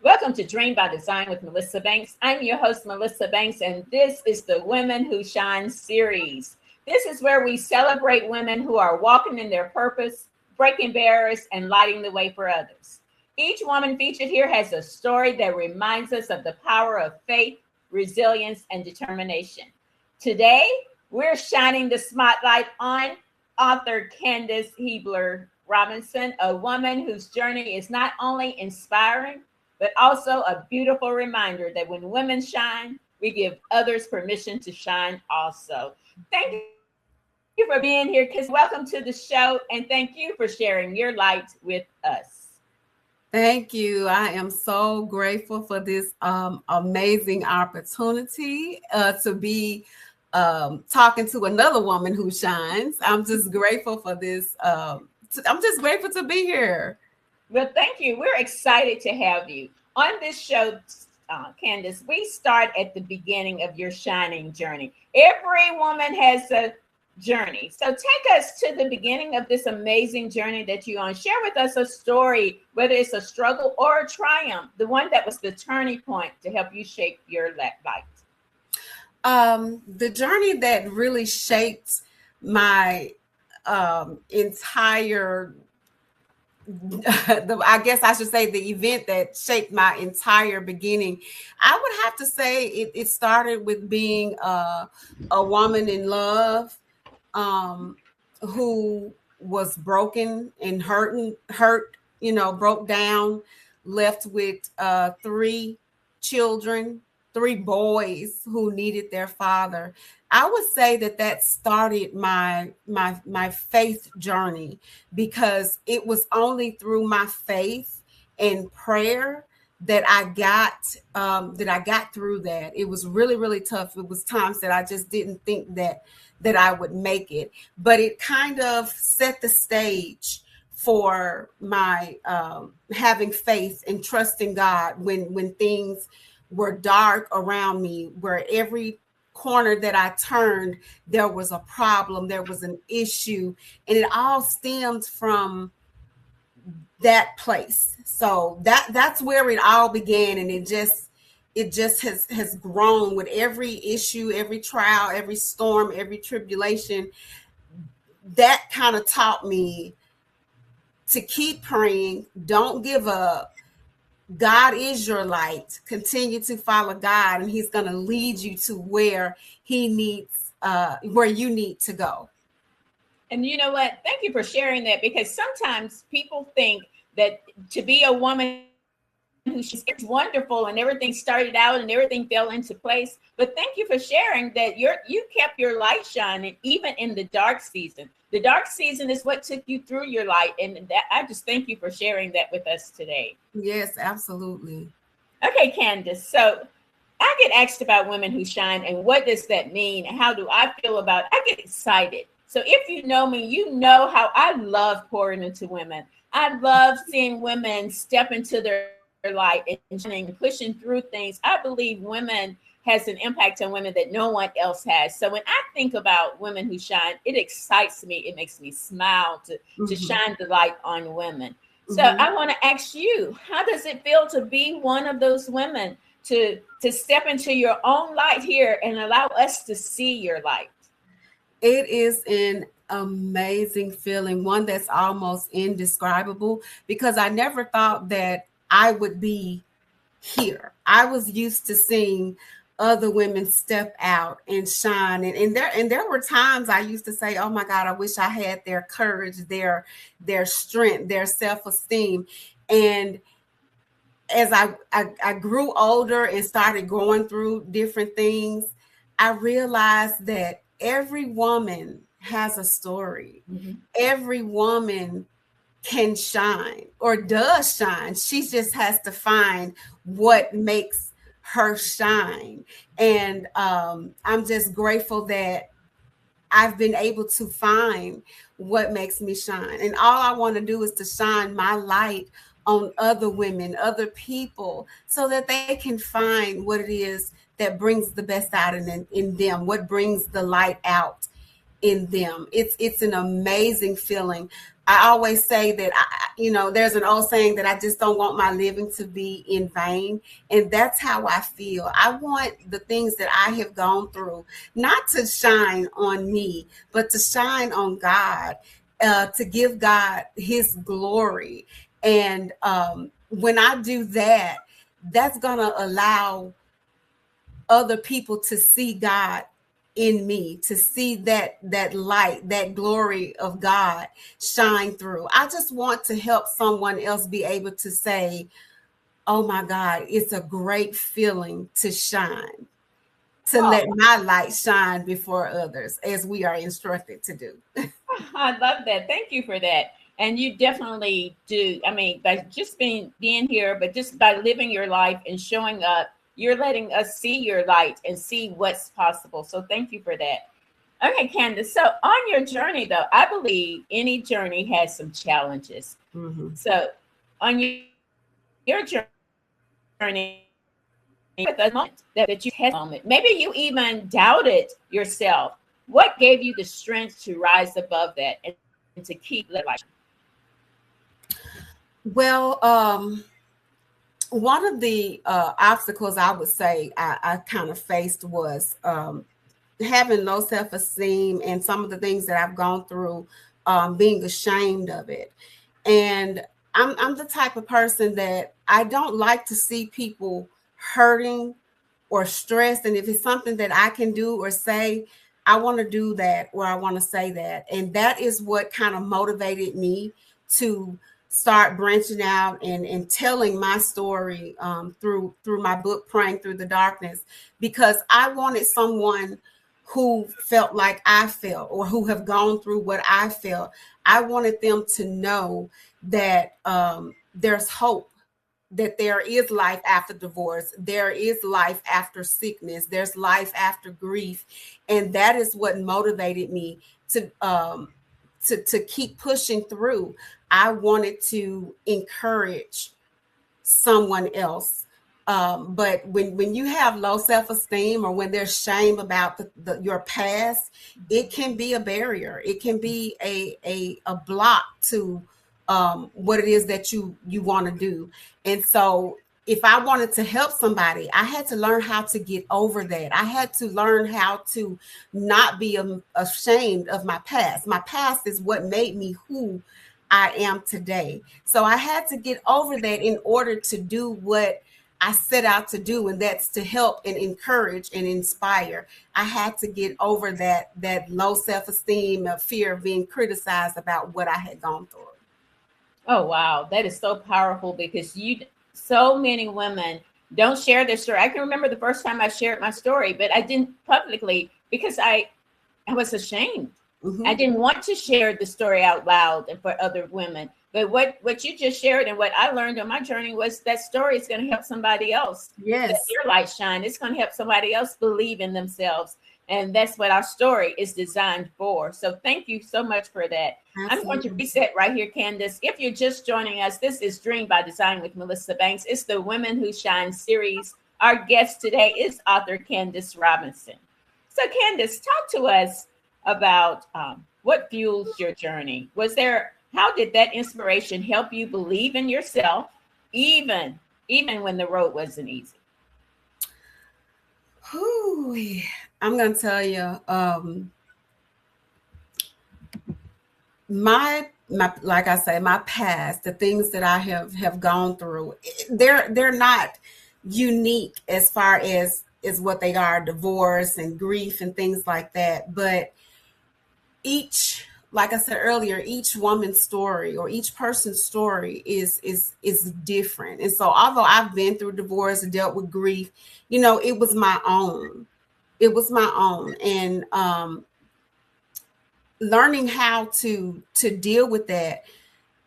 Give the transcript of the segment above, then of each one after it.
Welcome to Dream by Design with Melissa Banks. I'm your host, Melissa Banks, and this is the Women Who Shine series. This is where we celebrate women who are walking in their purpose, breaking barriers, and lighting the way for others. Each woman featured here has a story that reminds us of the power of faith, resilience, and determination. Today, we're shining the spotlight on author Candice Hibler Robinson, a woman whose journey is not only inspiring, but also a beautiful reminder that when women shine, we give others permission to shine also. Thank you for being here, Kiss. Welcome to the show, and thank you for sharing your light with us. Thank you. I am so grateful for this amazing opportunity to be talking to another woman who shines. I'm just grateful for this. I'm just grateful to be here. Well, thank you. We're excited to have you on this show, Candice. We start at the beginning of your shining journey. Every woman has a journey. So take us to the beginning of this amazing journey that you're on. Share with us a story, whether it's a struggle or a triumph, the one that was the turning point to help you shape your life. The journey that really shaped my entire I guess I should say the event that shaped my entire beginning. I would have to say it started with being a woman in love who was broken and hurt, broke down, left with 3 children, 3 boys who needed their father. I would say that started my faith journey, because it was only through my faith and prayer that I got through that. It was really, really tough. It was times that I just didn't think that I would make it, but it kind of set the stage for my having faith and trusting God when things were dark around me, where every corner that I turned, there was a problem, there was an issue, and it all stemmed from that place. So that's where it all began, and it just has grown with every issue, every trial, every storm, every tribulation. That kind of taught me to keep praying, don't give up. God is your light. Continue to follow God, and He's going to lead you to where you need to go. And you know what? Thank you for sharing that, because sometimes people think that to be a woman who's wonderful and everything started out and everything fell into place. But thank you for sharing that you kept your light shining even in the dark season. The dark season is what took you through your light. And that, I just thank you for sharing that with us today. Yes, absolutely. Okay, Candice. So I get asked about women who shine and what does that mean? How do I feel about it? I get excited. So if you know me, you know how I love pouring into women. I love seeing women step into their light and pushing through things. I believe women has an impact on women that no one else has. So when I think about women who shine, it excites me. It makes me smile to shine the light on women. So I want to ask you, how does it feel to be one of those women, to step into your own light here and allow us to see your light? It is an amazing feeling, one that's almost indescribable, because I never thought that I would be here. I was used to seeing other women step out and shine. And there were times I used to say, oh my God, I wish I had their courage, their strength, their self-esteem. And as I grew older and started going through different things, I realized that every woman has a story. Every woman can shine or does shine. She just has to find what makes her shine. And I'm just grateful that I've been able to find what makes me shine. And all I want to do is to shine my light on other women, other people, so that they can find what it is that brings the best out in them, what brings the light out in them. It's an amazing feeling. I always say that, there's an old saying that I just don't want my living to be in vain. And that's how I feel. I want the things that I have gone through not to shine on me, but to shine on God, to give God his glory. And when I do that, that's going to allow other people to see God in me, to see that light, that glory of God shine through. I just want to help someone else be able to say, oh my God, it's a great feeling to shine, to let my light shine before others, as we are instructed to do. I love that. Thank you for that. And you definitely do. I mean, by just being here, but just by living your life and showing up, you're letting us see your light and see what's possible. So thank you for that. Okay, Candice. So on your journey, though, I believe any journey has some challenges. Mm-hmm. So on your journey, with a moment that you had a moment, maybe you even doubted yourself. What gave you the strength to rise above that and to keep living life? Well, one of the obstacles I would say I kind of faced was having low self-esteem, and some of the things that I've gone through, being ashamed of it. And I'm the type of person that I don't like to see people hurting or stressed. And if it's something that I can do or say, I want to do that, or I want to say that. And that is what kind of motivated me to start branching out and telling my story, through my book, Praying Through the Darkness, because I wanted someone who felt like I felt, or who have gone through what I felt. I wanted them to know that there's hope, that there is life after divorce, there is life after sickness, there's life after grief. And that is what motivated me to keep pushing through. I wanted to encourage someone else. But when you have low self-esteem, or when there's shame about your past, it can be a barrier. It can be a block to what it is that you want to do. And so if I wanted to help somebody, I had to learn how to get over that. I had to learn how to not be ashamed of my past. My past is what made me who I am today. So I had to get over that in order to do what I set out to do, and that's to help and encourage and inspire. I had to get over that low self-esteem, of fear of being criticized about what I had gone through. Oh wow, that is so powerful, because so many women don't share their story. I can remember the first time I shared my story, but I didn't publicly because I was ashamed. Mm-hmm. I didn't want to share the story out loud and for other women. But what you just shared and what I learned on my journey was that story is going to help somebody else. Yes. Let your light shine. It's going to help somebody else believe in themselves. And that's what our story is designed for. So thank you so much for that. Absolutely. I'm going to reset right here, Candice. If you're just joining us, this is Dream by Design with Melissa Banks. It's the Women Who Shine series. Our guest today is author Candice Robinson. So Candice, talk to us about what fuels your journey. How did that inspiration help you believe in yourself, even when the road wasn't easy? Ooh, I'm going to tell you, my like I say, my past, the things that I have gone through, they're not unique as far as what they are, divorce and grief and things like that. But like I said earlier, each woman's story or each person's story is different. And so although I've been through divorce and dealt with grief, it was my own. It was my own. And learning how to deal with that.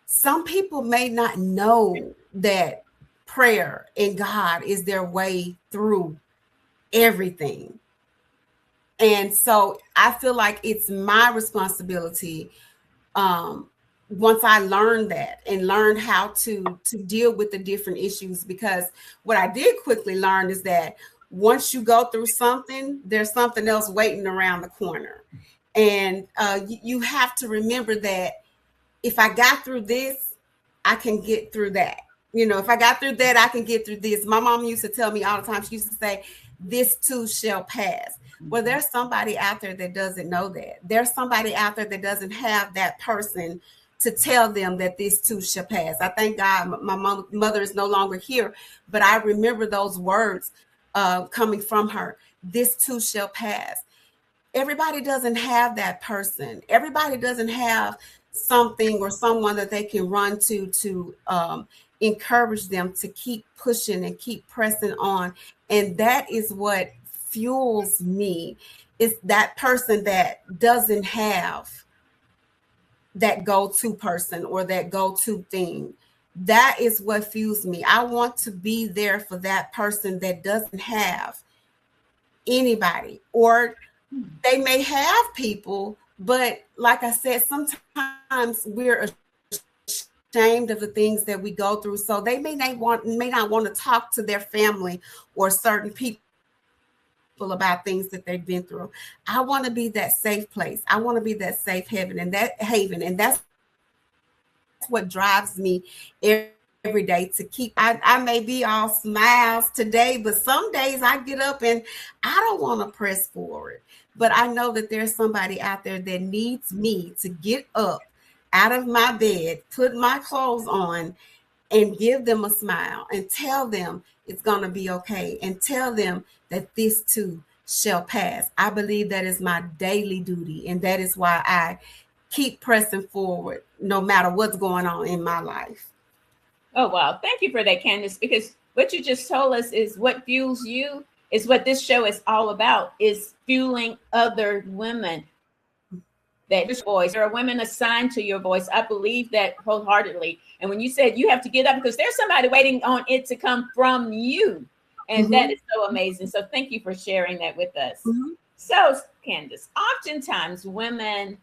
Some people may not know that prayer and God is their way through everything. And so I feel like it's my responsibility, once I learned that and learned how to deal with the different issues, because what I did quickly learn is that once you go through something, there's something else waiting around the corner. And you have to remember that if I got through this, I can get through that. If I got through that, I can get through this. My mom used to tell me all the time, she used to say, this too shall pass. Well, there's somebody out there that doesn't know that. There's somebody out there that doesn't have that person to tell them that this too shall pass. I thank God my mother is no longer here, but I remember those words coming from her. This too shall pass. Everybody doesn't have that person. Everybody doesn't have something or someone that they can run to encourage them to keep pushing and keep pressing on. And that is what fuels me, is that person that doesn't have that go-to person or that go-to thing. That is what fuels me. I want to be there for that person that doesn't have anybody, or they may have people, but like I said, sometimes we're ashamed of the things that we go through. So they may not want to talk to their family or certain people about things that they've been through. I want to be that safe place. I want to be that safe haven, and that's what drives me every day to keep. I may be all smiles today, but some days I get up and I don't want to press forward. But I know that there's somebody out there that needs me to get up out of my bed, put my clothes on, and give them a smile and tell them it's going to be okay, and tell them that this too shall pass. I believe that is my daily duty, and that is why I keep pressing forward no matter what's going on in my life. Oh, wow. Thank you for that, Candice, because what you just told us is what fuels you, is what this show is all about, is fueling other women. That your voice, there are women assigned to your voice. I believe that wholeheartedly. And when you said you have to get up because there's somebody waiting on it to come from you. And that is so amazing. So thank you for sharing that with us. So, Candice, oftentimes women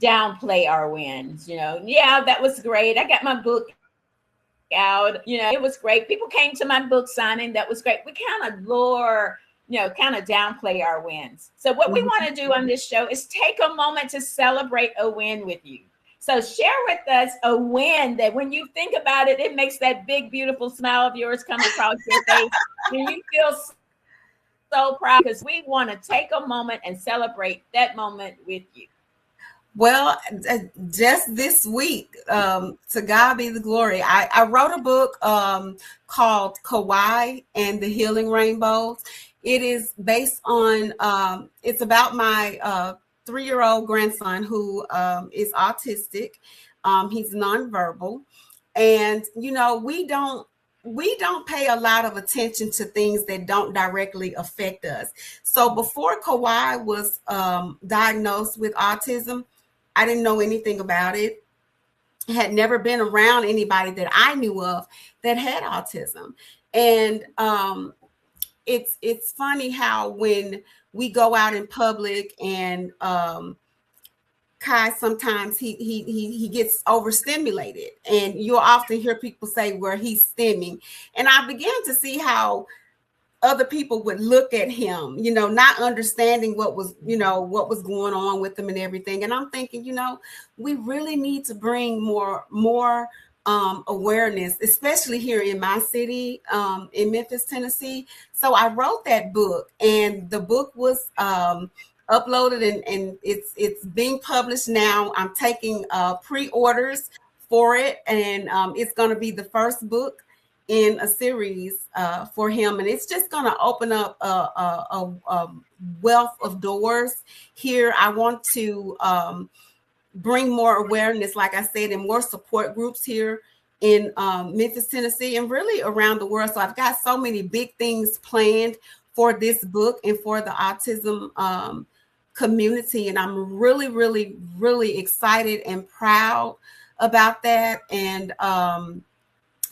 downplay our wins. Yeah, that was great. I got my book out. It was great. People came to my book signing. That was great. We kind of kind of downplay our wins. So what we want to do on this show is take a moment to celebrate a win with you. So share with us a win that when you think about it, it makes that big, beautiful smile of yours come across your face. And you feel so proud, because we want to take a moment and celebrate that moment with you. Well, just this week, to God be the glory. I wrote a book called Kauai and the Healing Rainbows. It is based on, it's about my 3-year-old grandson who is autistic. He's nonverbal. And, we don't pay a lot of attention to things that don't directly affect us. So before Kauai was diagnosed with autism, I didn't know anything about it. I had never been around anybody that I knew of that had autism. And it's funny how when we go out in public and Kai, sometimes he gets overstimulated, and you'll often hear people say where he's stimming. And I began to see how other people would look at him, not understanding what was going on with him and everything. And I'm thinking, we really need to bring more awareness, especially here in my city, in Memphis, Tennessee. So I wrote that book, and the book was uploaded and it's being published now. I'm taking pre-orders for it, and it's going to be the first book in a series for him, and it's just going to open up a wealth of doors here. I want to bring more awareness, like I said, and more support groups here in Memphis, Tennessee, and really around the world. So I've got so many big things planned for this book and for the autism community, and I'm really, really, really excited and proud about that. And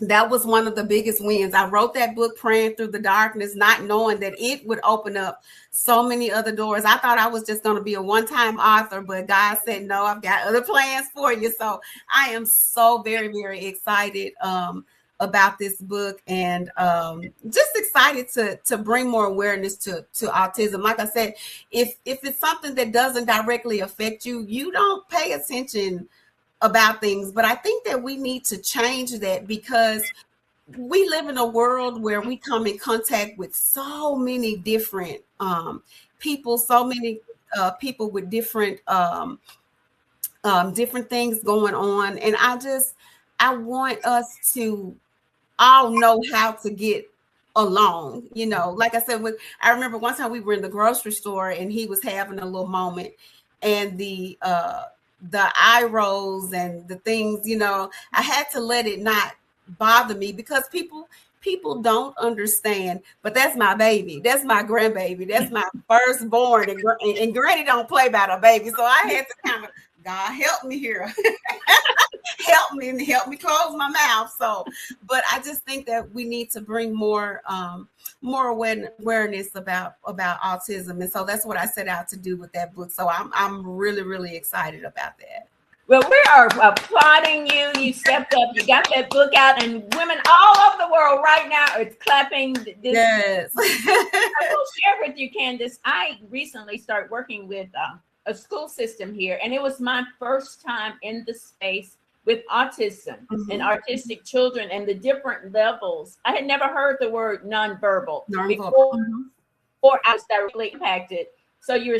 that was one of the biggest wins. I wrote that book praying through the darkness, not knowing that it would open up so many other doors. I thought I was just going to be a one-time author, but God said, no, I've got other plans for you. So I am so very, very excited about this book, and just excited to bring more awareness to autism. Like I said, if it's something that doesn't directly affect you, you don't pay attention about things. But I think that we need to change that, because we live in a world where we come in contact with so many different people, so many people with different things going on. And I want us to all know how to get along. Like I said, I remember one time we were in the grocery store and he was having a little moment, and the eye rolls and the things, I had to let it not bother me, because people don't understand. But that's my baby, that's my grandbaby, that's my firstborn, and Granny don't play about her baby. So I had to kind of, God help me here. help me close my mouth. So, but I just think that we need to bring more awareness about autism, and so that's what I set out to do with that book. So I'm really, really excited about that. Well, we are applauding you. You stepped up. You got that book out, and women all over the world right now are clapping. Yes. I will share with you, Candice. I recently started working with a school system here, and it was my first time in the space with autism and autistic children and the different levels. I had never heard the word nonverbal before, or I was directly impacted. So you're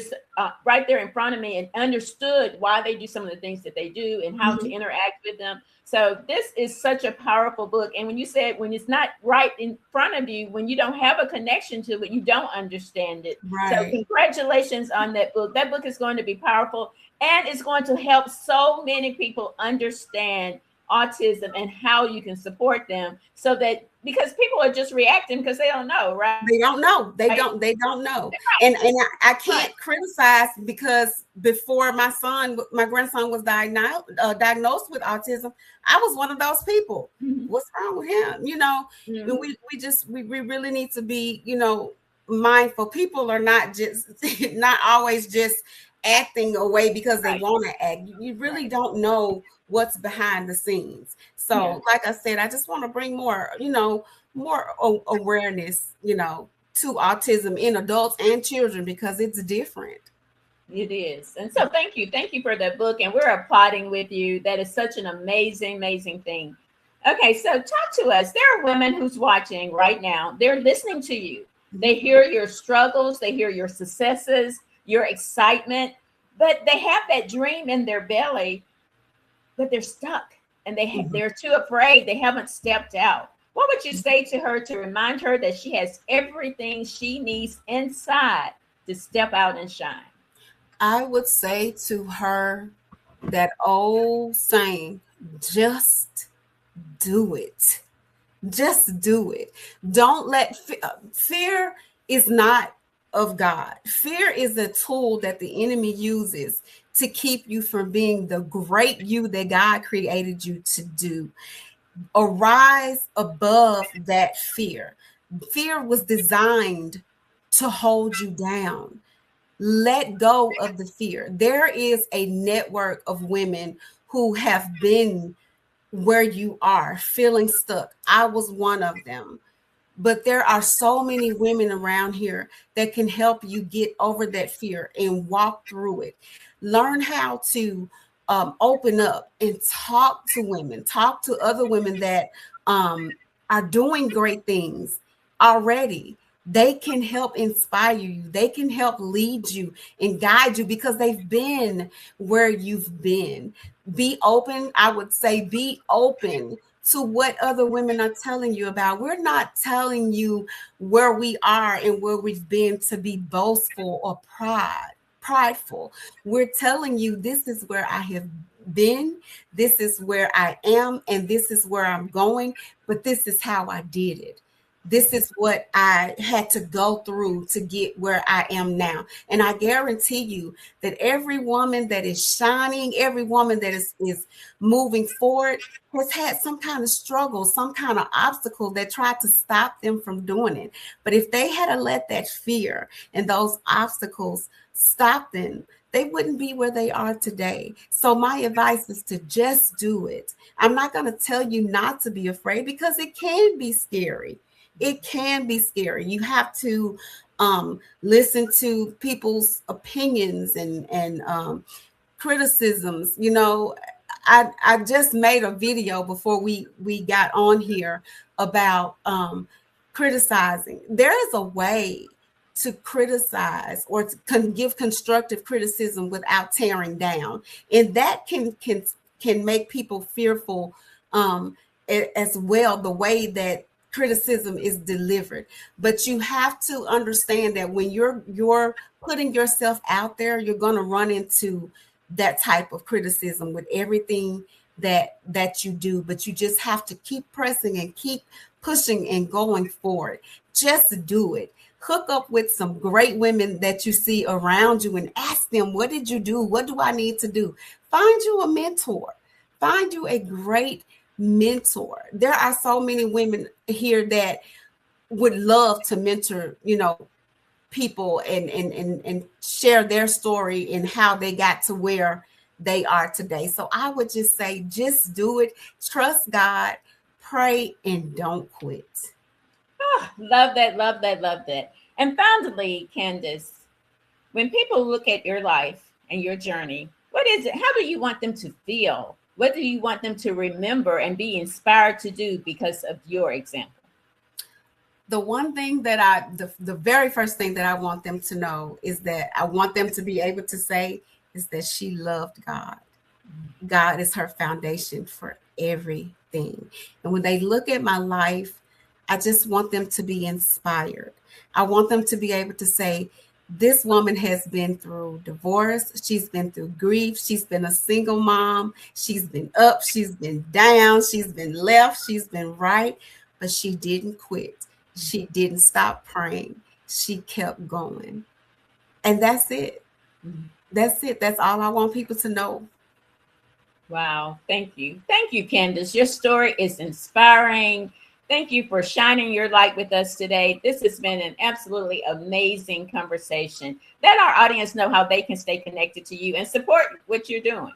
right there in front of me and understood why they do some of the things that they do and how to interact with them. So this is such a powerful book. And when you said, when it's not right in front of you, when you don't have a connection to it, you don't understand it. Right. So congratulations on that book. That book is going to be powerful, and it's going to help so many people understand autism and how you can support them, so that, because people are just reacting because they don't know, right? They don't know. They don't know. And I can't criticize, because before my grandson was diagnosed with autism, I was one of those people. What's wrong with him? And we really need to be, mindful. People are not always just acting away because they want to act. You really don't know what's behind the scenes. So like I said, I just want to bring more awareness, to autism in adults and children, because it's different. It is. And so thank you for that book, and we're applauding with you. That is such an amazing thing. Okay, so talk to us. There are women who's watching right now. They're listening to you. They hear your struggles, they hear your successes, your excitement, but they have that dream in their belly, but they're stuck, and they're too afraid. They haven't stepped out. What would you say to her to remind her that she has everything she needs inside to step out and shine? I would say to her that old saying, just do it. Just do it. Don't let fear is not of God. Fear is a tool that the enemy uses to keep you from being the great you that God created you to do. Arise above that fear. Fear was designed to hold you down. Let go of the fear. There is a network of women who have been where you are, feeling stuck. I was one of them. But there are so many women around here that can help you get over that fear and walk through it. Learn how to open up and talk to women, talk to other women that are doing great things already. They can help inspire you. They can help lead you and guide you, because they've been where you've been. Be open. I would say be open to what other women are telling you about. We're not telling you where we are and where we've been to be boastful or prideful. We're telling you, this is where I have been, this is where I am, and this is where I'm going, but this is how I did it. This is what I had to go through to get where I am now. And I guarantee you that every woman that is shining, every woman that is moving forward has had some kind of struggle, some kind of obstacle that tried to stop them from doing it. But if they had to let that fear and those obstacles stop them, they wouldn't be where they are today. So my advice is to just do it. I'm not going to tell you not to be afraid, because it can be scary. It can be scary. You have to listen to people's opinions and criticisms. I just made a video before we got on here about criticizing. There is a way to criticize or to give constructive criticism without tearing down, and that can make people fearful as well, the way that criticism is delivered. But you have to understand that when you're putting yourself out there, you're going to run into that type of criticism with everything that you do. But you just have to keep pressing and keep pushing and going forward. Just do it. Hook up with some great women that you see around you and ask them, what did you do? What do I need to do? Find you a mentor. Find you a great mentor. There are so many women here that would love to mentor, people and share their story and how they got to where they are today. So I would just say, just do it. Trust God, pray, and don't quit. Oh, love that, love that, love that. And finally, Candice, when people look at your life and your journey, what is it? How do you want them to feel? What do you want them to remember and be inspired to do because of your example? The one thing that the very first thing that I want them to know is that I want them to be able to say is that she loved God. God is her foundation for everything. And when they look at my life, I just want them to be inspired. I want them to be able to say, this woman has been through divorce. She's been through grief. She's been a single mom. She's been up. She's been down. She's been left. She's been right. But she didn't quit. She didn't stop praying. She kept going. And that's it. That's it. That's all I want people to know. Wow. Thank you. Thank you, Candice. Your story is inspiring. Thank you for shining your light with us today. This has been an absolutely amazing conversation. Let our audience know how they can stay connected to you and support what you're doing.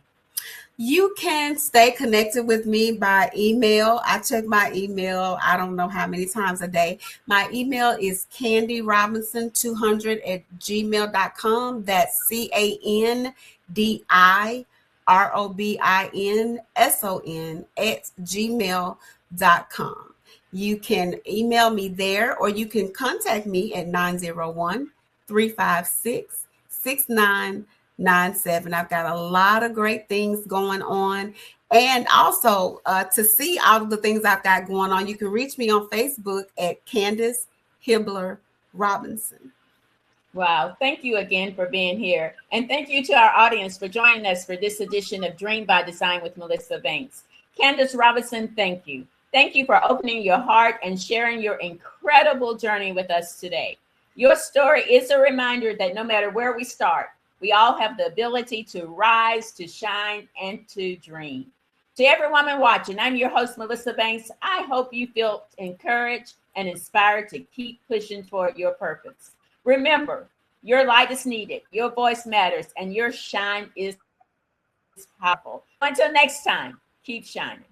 You can stay connected with me by email. I check my email, I don't know how many times a day. My email is candyrobinson200@gmail.com. That's CANDIROBINSON@gmail.com. You can email me there, or you can contact me at 901-356-6997. I've got a lot of great things going on. And also to see all of the things I've got going on, you can reach me on Facebook at Candice Hibler Robinson. Wow. Thank you again for being here. And thank you to our audience for joining us for this edition of Dream by Design with Melissa Banks. Candice Robinson, thank you. Thank you for opening your heart and sharing your incredible journey with us today. Your story is a reminder that no matter where we start, we all have the ability to rise, to shine, and to dream. To every woman watching, I'm your host, Melissa Banks. I hope you feel encouraged and inspired to keep pushing toward your purpose. Remember, your light is needed, your voice matters, and your shine is powerful. Until next time, keep shining.